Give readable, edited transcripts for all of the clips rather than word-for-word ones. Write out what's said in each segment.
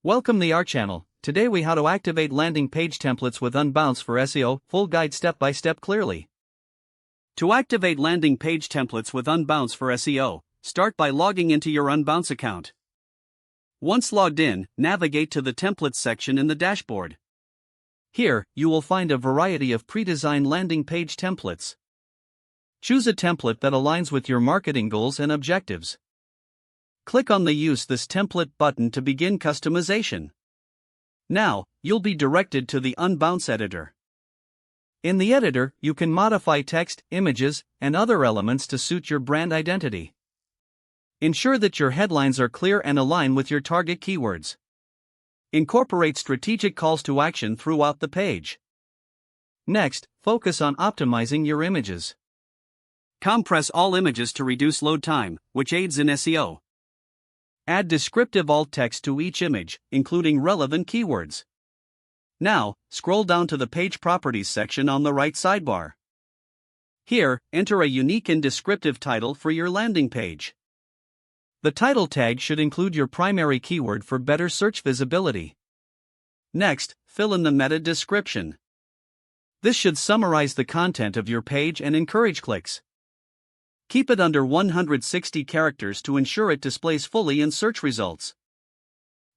Welcome to our channel. Today we how to activate landing page templates with Unbounce for SEO, full guide step by step clearly. To activate landing page templates with Unbounce for SEO, start by logging into your Unbounce account. Once logged in, navigate to the templates section in the dashboard. Here, you will find a variety of pre-designed landing page templates. Choose a template that aligns with your marketing goals and objectives. Click on the Use this template button to begin customization. Now, you'll be directed to the Unbounce editor. In the editor, you can modify text, images, and other elements to suit your brand identity. Ensure that your headlines are clear and align with your target keywords. Incorporate strategic calls to action throughout the page. Next, focus on optimizing your images. Compress all images to reduce load time, which aids in SEO. Add descriptive alt text to each image, including relevant keywords. Now, scroll down to the Page Properties section on the right sidebar. Here, enter a unique and descriptive title for your landing page. The title tag should include your primary keyword for better search visibility. Next, fill in the meta description. This should summarize the content of your page and encourage clicks. Keep it under 160 characters to ensure it displays fully in search results.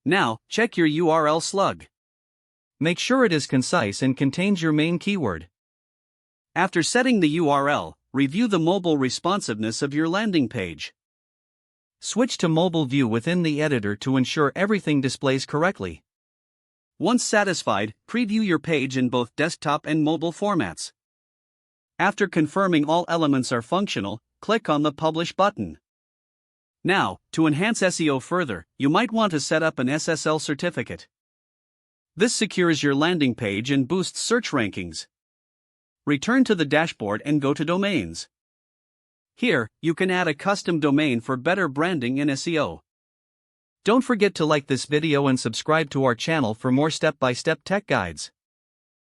Now, check your URL slug. Make sure it is concise and contains your main keyword. After setting the URL, review the mobile responsiveness of your landing page. Switch to mobile view within the editor to ensure everything displays correctly. Once satisfied, preview your page in both desktop and mobile formats. After confirming all elements are functional, click on the Publish button. Now, to enhance SEO further, you might want to set up an SSL certificate. This secures your landing page and boosts search rankings. Return to the dashboard and go to Domains. Here, you can add a custom domain for better branding in SEO. Don't forget to like this video and subscribe to our channel for more step-by-step tech guides.